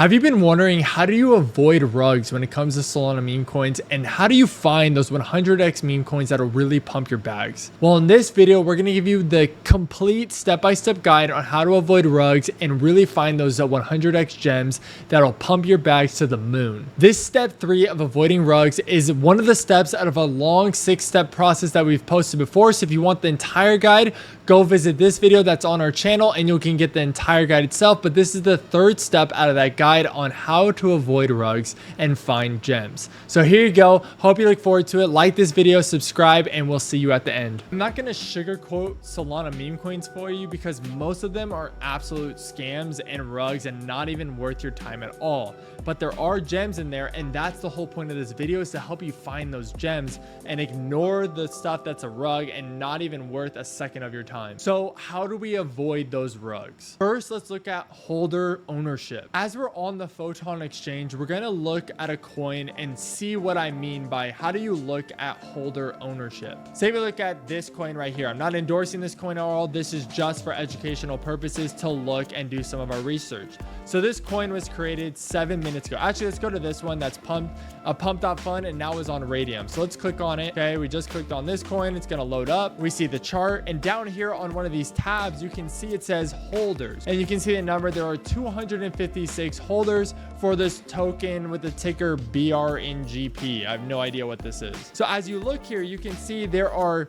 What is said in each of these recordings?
Have you been wondering, how do you avoid rugs when it comes to Solana meme coins, and how do you find those 100x meme coins that'll really pump your bags? Well, in this video, we're going to give you the complete step-by-step guide on how to avoid rugs and really find those 100x gems that'll pump your bags to the moon. This step 3 of avoiding rugs is one of the steps out of a long 6-step process that we've posted before. So if you want the entire guide, go visit this video that's on our channel and you can get the entire guide itself. But this is the 3rd step out of that guide on how to avoid rugs and find gems. So here you go. Hope you look forward to it. Like this video, subscribe, and we'll see you at the end. I'm not going to sugarcoat Solana meme coins for you because most of them are absolute scams and rugs and not even worth your time at all. But there are gems in there, and that's the whole point of this video, is to help you find those gems and ignore the stuff that's a rug and not even worth a second of your time. So how do we avoid those rugs? First, let's look at holder ownership. As we're on the Photon exchange, we're going to look at a coin and see what I mean by how do you look at holder ownership. Say we look at this coin right here. I'm not endorsing this coin at all. This is just for educational purposes to look and do some of our research. So this coin was created 7 minutes ago. Actually, let's go to this one that's pump.fun and now is on Radium. So let's click on it. Okay, we just clicked on this coin. It's going to load up. We see the chart, and down here on one of these tabs, you can see it says holders, and you can see the number. There are 256 holders for this token with the ticker BRNGP. I have no idea what this is. So as you look here, you can see there are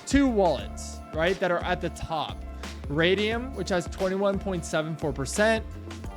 2 wallets, right, that are at the top. Radium, which has 21.74%,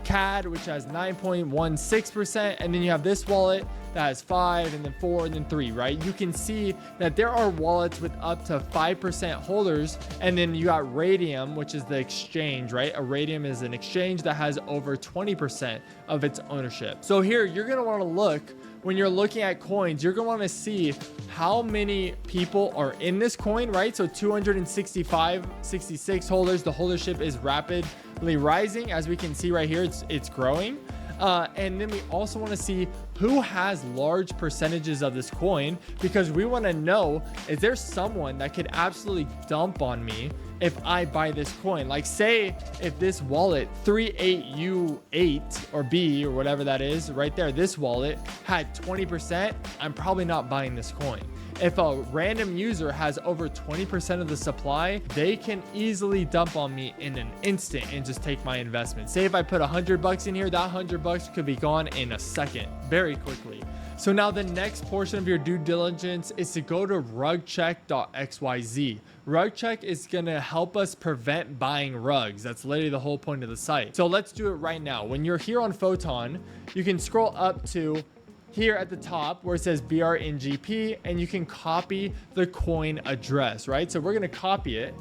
CAD, which has 9.16%, and then you have this wallet that has 5, and then 4, and then 3, right? You can see that there are wallets with up to 5% holders, and then you got Radium, which is the exchange, right? A Radium is an exchange that has over 20% of its ownership. So here, you're going to want to look, when you're looking at coins, you're going to want to see how many people are in this coin, right? So 66 holders. The holdership is rapidly rising. As we can see right here, it's growing. And then we also want to see who has large percentages of this coin, because we want to know, is there someone that could absolutely dump on me if I buy this coin? Like, say if this wallet 38U8 or B or whatever that is right there, this wallet had 20%, I'm probably not buying this coin. If a random user has over 20% of the supply, they can easily dump on me in an instant and just take my investment. Say if I put $100 in here, that $100 could be gone in a second, very quickly. So now the next portion of your due diligence is to go to rugcheck.xyz. Rugcheck is going to help us prevent buying rugs. That's literally the whole point of the site. So let's do it right now. When you're here on Photon, you can scroll up to here at the top where it says BRNGP, and you can copy the coin address, right? So we're going to copy it,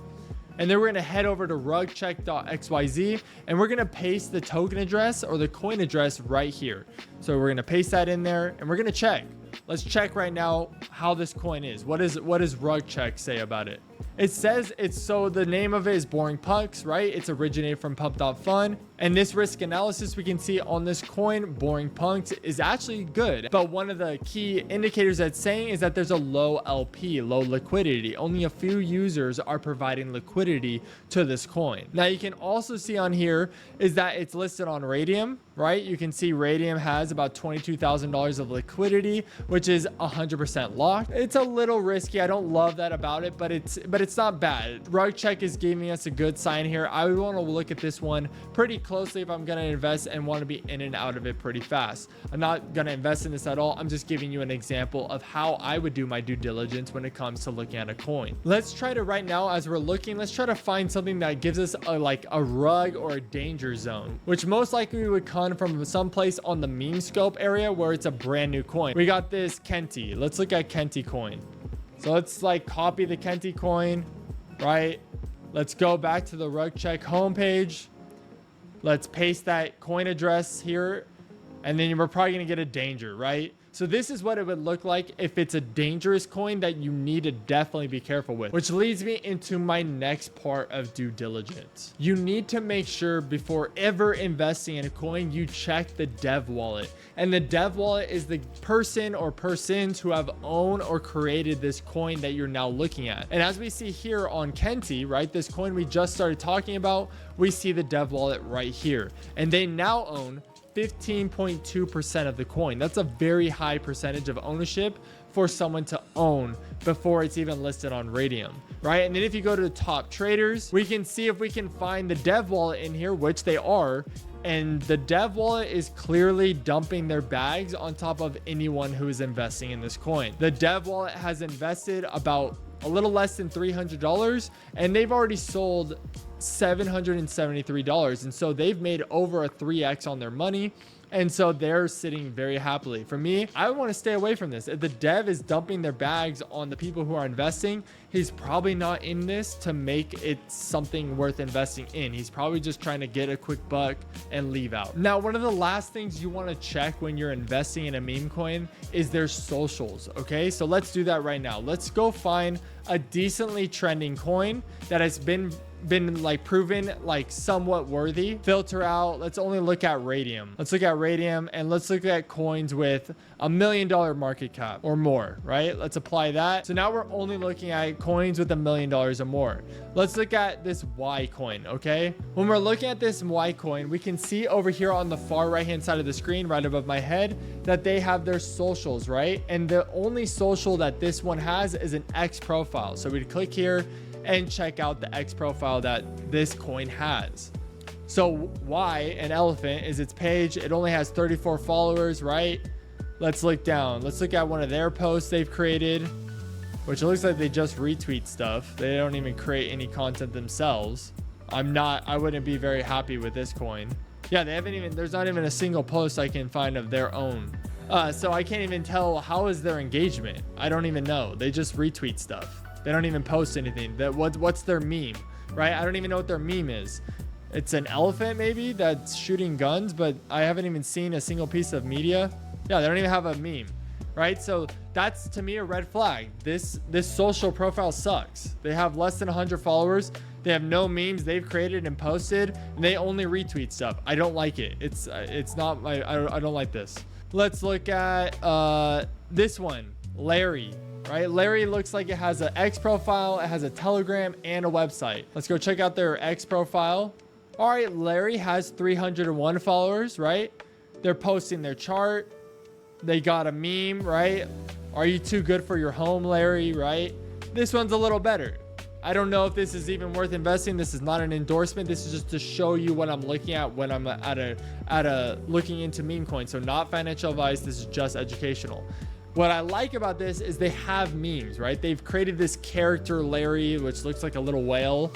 and then we're going to head over to rugcheck.xyz, and we're going to paste the token address or the coin address right here. So we're going to paste that in there, and we're going to check. Let's check right now how this coin is. What does Rugcheck say about it? It says so the name of it is Boring Punks, right? It's originated from pump.fun. And this risk analysis we can see on this coin, Boring Punks, is actually good. But one of the key indicators that's saying is that there's a low LP, low liquidity. Only a few users are providing liquidity to this coin. Now you can also see on here is that it's listed on Radium, right? You can see Radium has about $22,000 of liquidity, which is 100% locked. It's a little risky. I don't love that about it, but it's not bad. Rugcheck is giving us a good sign here. I would want to look at this one pretty closely if I'm going to invest and want to be in and out of it pretty fast. I'm not going to invest in this at all. I'm just giving you an example of how I would do my due diligence when it comes to looking at a coin. Let's try to right now, as we're looking, let's try to find something that gives us like a rug or a danger zone, which most likely would come from someplace on the meme scope area where it's a brand new coin. We got this Kenti. Let's look at Kenti coin. So let's like copy the Kenti coin, right? Let's go back to the Rugcheck homepage. Let's paste that coin address here, and then we're probably going to get a danger, right? So this is what it would look like if it's a dangerous coin that you need to definitely be careful with, which leads me into my next part of due diligence. You need to make sure before ever investing in a coin, you check the dev wallet. And the dev wallet is the person or persons who have owned or created this coin that you're now looking at. And as we see here on Kenti, right, this coin we just started talking about, we see the dev wallet right here. And they now own 15.2% of the coin. That's a very high percentage of ownership for someone to own before it's even listed on Radium, right? And then if you go to the top traders, we can see if we can find the dev wallet in here, which they are. And the dev wallet is clearly dumping their bags on top of anyone who is investing in this coin. The dev wallet has invested about a little less than $300, and they've already sold $773. And so they've made over a 3x on their money. And so they're sitting very happily. For me, I want to stay away from this. If the dev is dumping their bags on the people who are investing, he's probably not in this to make it something worth investing in. He's probably just trying to get a quick buck and leave out. Now, one of the last things you want to check when you're investing in a meme coin is their socials. Okay, so let's do that right now. Let's go find a decently trending coin that has been like proven like somewhat worthy. Filter out. Let's only look at Radium. Let's look at Radium, and let's look at coins with $1 million market cap or more, right? Let's apply that. So now we're only looking at coins with $1 million or more. Let's look at this Y coin. Okay, when we're looking at this Y coin, we can see over here on the far right hand side of the screen, right above my head, that they have their socials, right? And the only social that this one has is an X profile. So we'd click here and check out the X profile that this coin has. So Y, an elephant, is its page. It only has 34 followers, right? Let's look down. Let's look at one of their posts they've created, which looks like they just retweet stuff. They don't even create any content themselves. I wouldn't be very happy with this coin. Yeah, there's not even a single post I can find of their own. So I can't even tell how is their engagement. I don't even know. They just retweet stuff. They don't even post anything. What's their meme, right? I don't even know what their meme is. It's an elephant maybe that's shooting guns, but I haven't even seen a single piece of media. Yeah, they don't even have a meme, right? So that's to me a red flag. This social profile sucks. They have less than 100 followers. They have no memes they've created and posted, and they only retweet stuff. I don't like it. It's not my, I don't like this. Let's look at this one, Larry. Right, Larry looks like it has an X profile, it has a Telegram and a website. Let's go check out their X profile. All right, Larry has 301 followers, right? They're posting their chart. They got a meme, right? Are you too good for your home, Larry, right? This one's a little better. I don't know if this is even worth investing. This is not an endorsement. This is just to show you what I'm looking at when I'm looking into meme coins. So not financial advice. This is just educational. What I like about this is they have memes, right? They've created this character Larry, which looks like a little whale,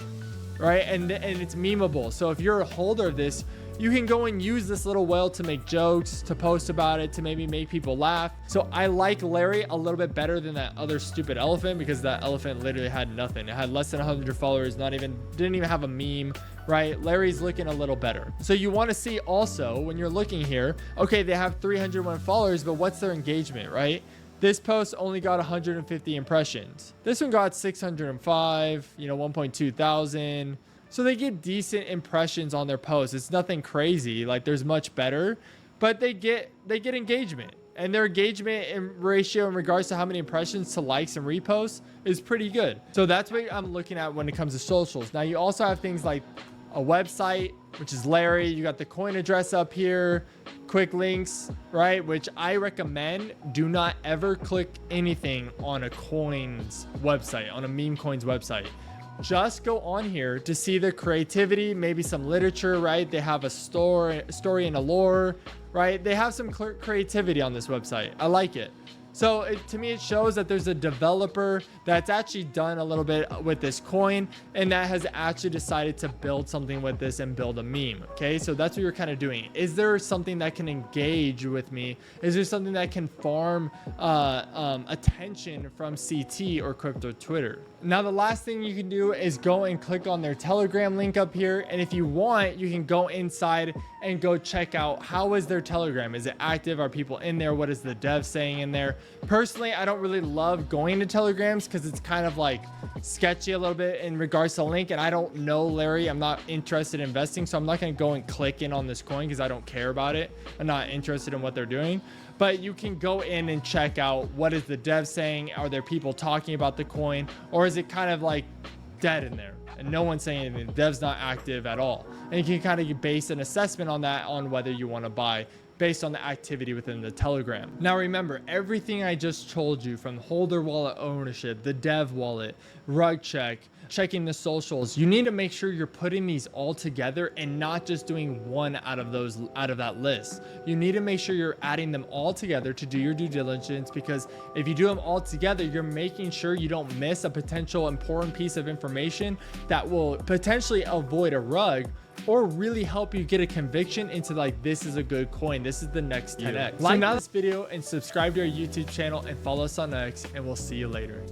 right? And it's memeable. So if you're a holder of this, you can go and use this little whale to make jokes, to post about it, to maybe make people laugh. So I like Larry a little bit better than that other stupid elephant, because that elephant literally had nothing. It had less than 100 followers, didn't even have a meme, right? Larry's looking a little better. So you want to see also when you're looking here, okay, they have 301 followers, but what's their engagement, right? This post only got 150 impressions. This one got 605, 1.2 thousand. So they get decent impressions on their posts. It's nothing crazy. Like there's much better, but they get engagement, and their engagement ratio in regards to how many impressions to likes and reposts is pretty good. So that's what I'm looking at when it comes to socials. Now you also have things like a website, which is Larry. You got the coin address up here, quick links, right? Which I recommend do not ever click anything on a coin's website, on a meme coin's website. Just go on here to see the creativity, maybe some literature, right? They have a story and a lore, right? They have some creativity on this website. I like it. So to me, it shows that there's a developer that's actually done a little bit with this coin, and that has actually decided to build something with this and build a meme. Okay, so that's what you're kind of doing. Is there something that can engage with me? Is there something that can farm attention from CT or crypto Twitter? Now, the last thing you can do is go and click on their Telegram link up here. And if you want, you can go inside and go check out how is their Telegram. Is it active? Are people in there? What is the dev saying in there? Personally, I don't really love going to Telegrams because it's kind of like sketchy a little bit in regards to link. And I don't know Larry. I'm not interested in investing. So I'm not going to go and click in on this coin because I don't care about it. I'm not interested in what they're doing. But you can go in and check out what is the dev saying. Are there people talking about the coin, or is it kind of like dead in there and no one's saying anything? The dev's not active at all. And you can kind of base an assessment on that, on whether you want to buy based on the activity within the Telegram. Now remember, everything I just told you, from holder wallet ownership, the dev wallet, rug check, checking the socials, you need to make sure you're putting these all together and not just doing one out of that list. You need to make sure you're adding them all together to do your due diligence, because if you do them all together, you're making sure you don't miss a potential important piece of information that will potentially avoid a rug, or really help you get a conviction into like, this is a good coin, this is the next 10x. Like this video and subscribe to our YouTube channel and follow us on X, and we'll see you later.